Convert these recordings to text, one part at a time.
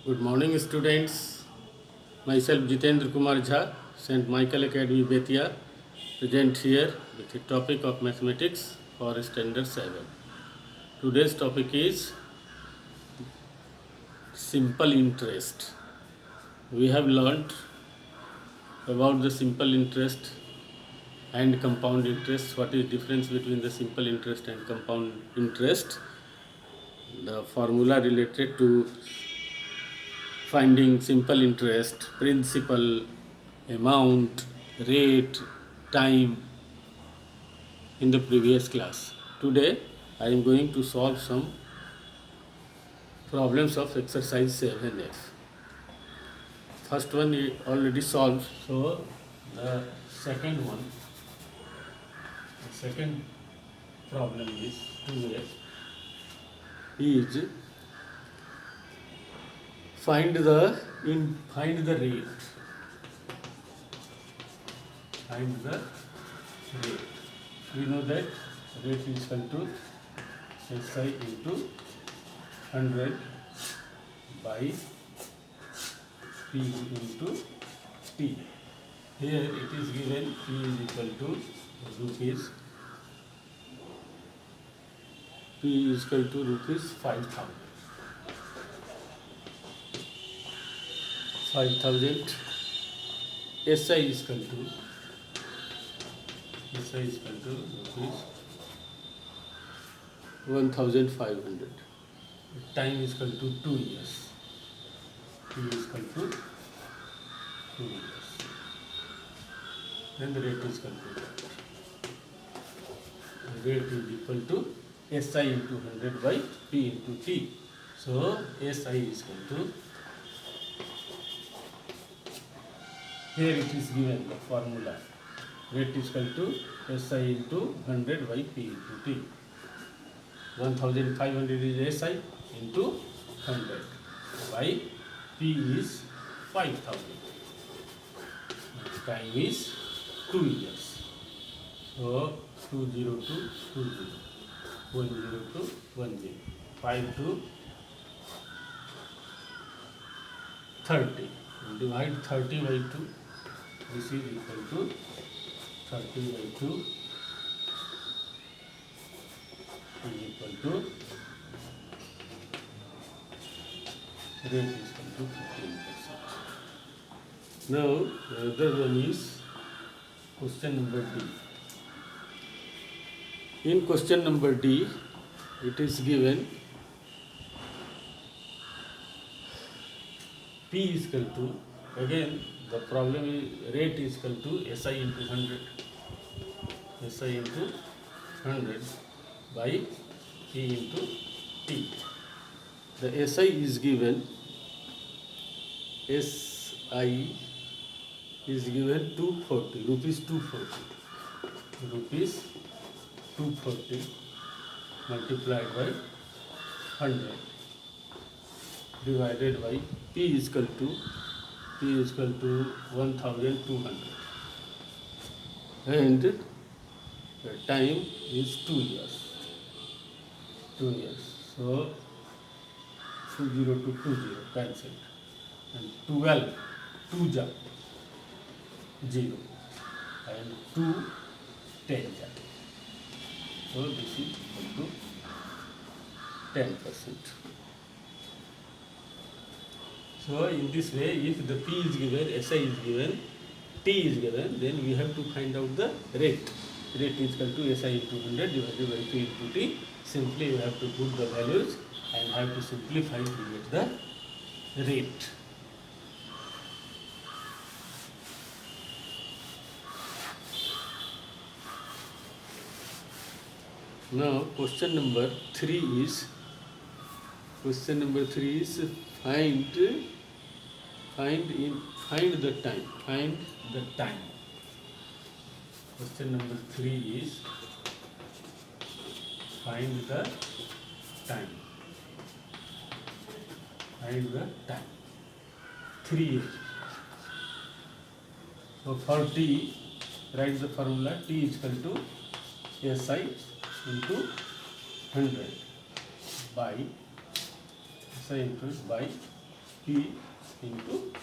Good morning, students. Myself Jitendra Kumar Jha, St. Michael Academy, Betia, present here with the topic of mathematics for Standard 7. Today's topic is simple interest. We have learnt about the simple interest and compound interest. What is difference between the simple interest and compound interest? The formula related to finding simple interest, principal, amount, rate, time in the previous class. Today I am going to solve some problems of exercise 7F. First one is already solved, so the second one, the second problem is 2F is find the rate. Find the rate. We know that rate is equal to SI into 100 by P into T. Here it is given P is equal to rupees. P is equal to rupees 5,000. 5,000. SI is equal to rupees 1,500. Time is equal to 2 years. T is equal to 2 years. Then the rate is equal to that. The rate is equal to SI into 100 by P into T. So SI is equal to, here it is given the formula. Rate is equal to SI into 100 by P into T. 1,500 is SI into 100 by P is 5,000. Time is 2 years. So 20 to 20, 10 to 10, 5 to 30. Divide 30 by 2. This is equal to 30 by 2 is equal to rate is equal to 15%. Now the other one is question number D. In question number D, it is given P is equal to, again the problem is rate is equal to SI into 100. SI into 100 by P into T. The SI is given, SI is given 240, rupees 240. Rupees 240 multiplied by 100 divided by P is equal to 1,200 and the time is 2 years. 2 years. So 20 to 20 cancelled and 12 2 ja 0 and 2 10 ja. So this is equal to 10%. So in this way, if the P is given, SI is given, T is given, then we have to find out the rate. Rate is equal to SI into 100 divided by P into T. Simply we have to put the values and have to simplify to get the rate. Now question number 3 is find the time. Question number 3 is find the time. 3 years. So for T, write the formula. T is equal to SI into 100 by SI into by P into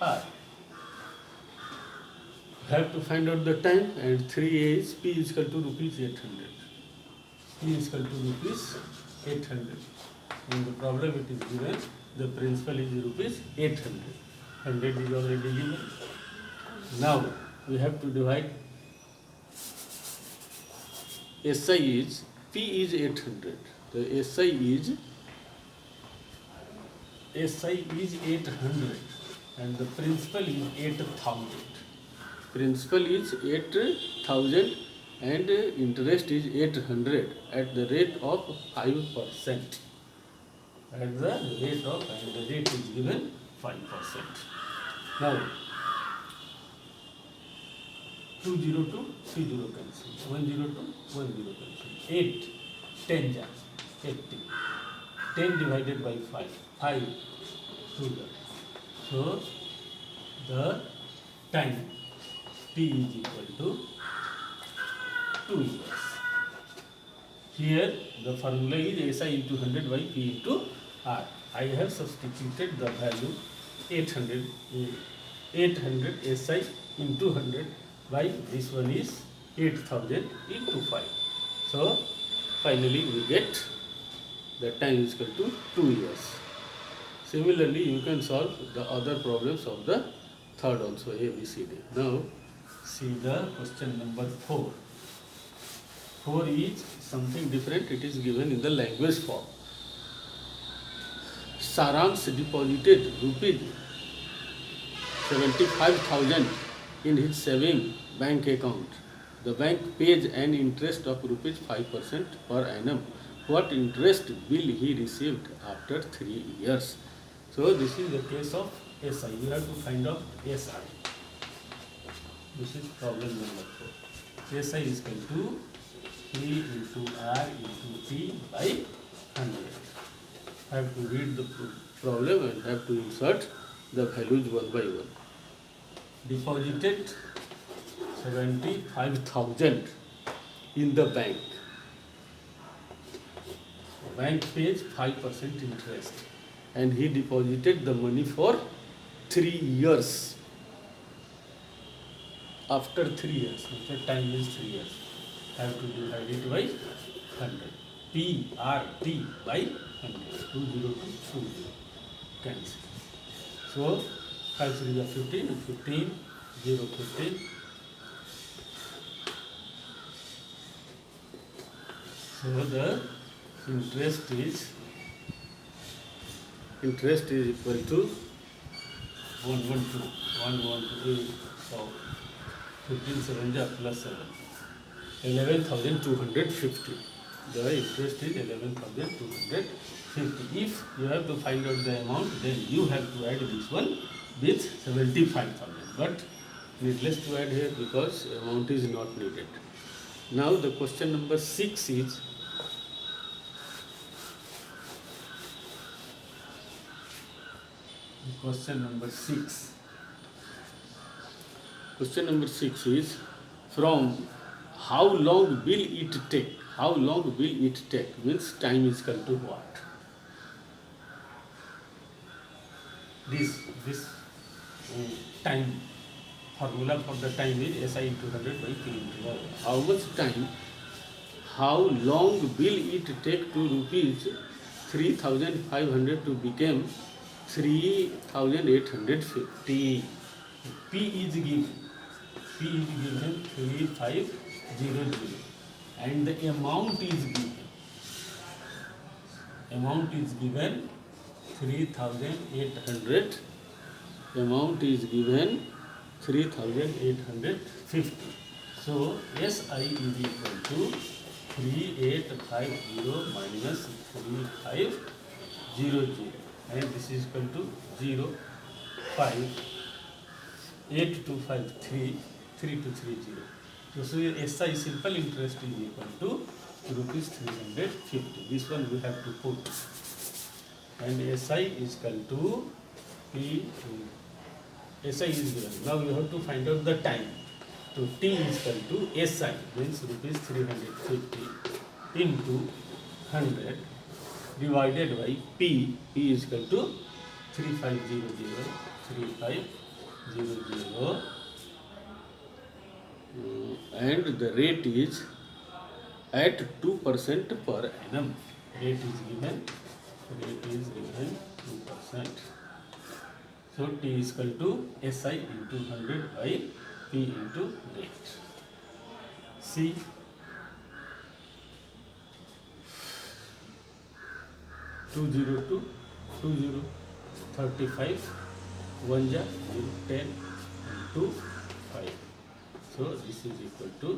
R. Have to find out the time, and 3A is P is equal to rupees 800. P is equal to rupees 800. In the problem it is given the principal is rupees 800. 100 is already given. Now we have to divide. SI is P is 800. The SI is 800 and the principal is 8000. Principal is 8000 and interest is 800 at the rate of 5%. At the rate of, and the rate is given 5%. Now 202 30 cancel, 102 10 cancel, 8 10 ja 80, 10 divided by 5 2 ja. So the time T is equal to 2 years. Here the formula is SI into 100 by P into R. I have substituted the value 800 SI into 100 by this one is 8000 into 5. So finally we get the time is equal to 2 years. Similarly, you can solve the other problems of the third also, A, B, C, D. Now see the question number 4. 4 is something different. It is given in the language form. Saransh deposited rupees 75,000 in his saving bank account. The bank pays an interest of rupees 5% per annum. What interest will he received after 3 years? So this is the case of SI. You have to find out SI. This is problem number 4. SI is equal to P into R into T by 100. I have to read the problem and have to insert the values one by one. Deposited 75,000 in the bank. Bank pays 5% interest and he deposited the money for 3 years. After 3 years, after time is 3 years, I have to divide it by 100. P R T by 100. 202 20. Cancel. So 5 3 are 15, 15, 0 15. So the interest is equal to 112. So 15 7 ja plus 7. 11,250. The interest is 11,250. If you have to find out the amount, then you have to add this one with 75,000. But needless to add here because amount is not needed. Now the question number 6 is question number 6. Question number 6 is from how long will it take? How long will it take? Means time is equal to what? This time formula for the time is SI into 100 by P into R. How much time? How long will it take to rupees 3,500 to become 3,850? P is given 3500 and the amount is given 3,800. Amount is given 3,850. So SI is equal to 3850 minus 3500 and this is equal to 0 5 8253 3230. So SI simple interest is equal to rupees 350. This one we have to put. And SI is equal to P. SI is given. Now you have to find out the time. So T is equal to SI means rupees 350 into 100 divided by P. P is equal to 3500 3500 and the rate is at 2% per annum. Rate is given 2%. So T is equal to SI into 100 by P into rate. C 202 20 35 1 ja 0 10 and 2 5. So this is equal to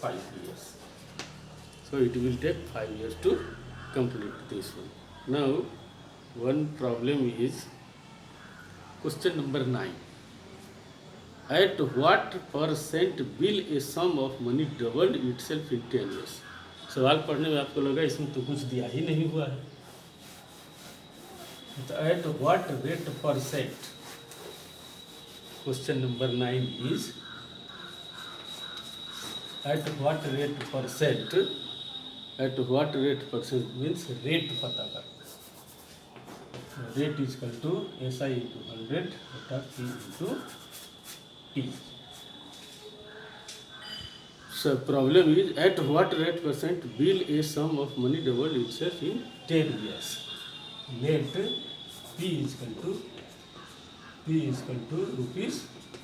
5 years. So it will take 5 years to complete this one. Now one problem is question number 9. At what percent will a sum of money doubled itself in 10 years? सवाल पढ़ने में आपको लगा इसमें तो कुछ दिया ही नहीं हुआ है. तो at what rate percent? Question number 9 is at what rate percent? At what rate percent means rate पता करना. Rate is equal to SI into 100 बटा P into T. So problem is at what rate percent will a sum of money double itself in 10 years? Let P is equal to rupees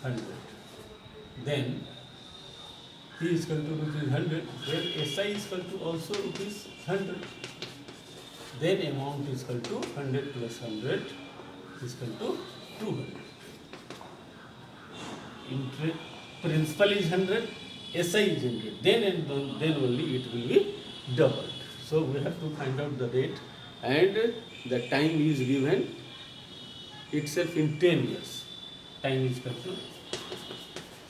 100. Then P is equal to rupees 100. Then SI is equal to also rupees 100. Then amount is equal to 100 plus 100 is equal to 200. Interest principal is 100, SI is 100. Then only it will be doubled. So we have to find out the rate, and the time is given itself in 10 years. Time is equal to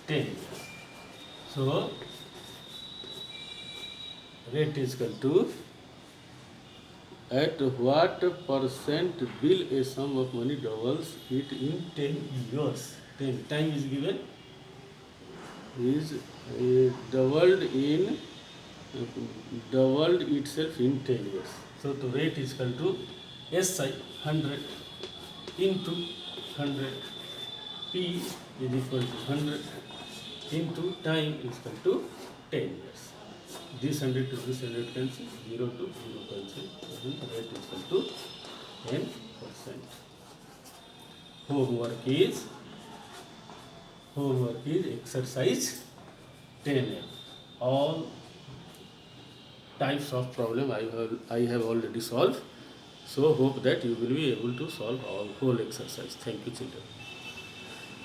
10 years. So rate is equal to at what percent will a sum of money doubles it in 10 years. Then time is given is doubled itself in 10 years. So the rate is equal to SI 100 into 100, P is equal to 100 into time is equal to 10 years. This 100 to this 100 cancel, 0 to 0 cancel, and the rate is equal to 10%. Homework is exercise 10. All types of problem I have already solved. So hope that you will be able to solve all whole exercise. Thank you, children.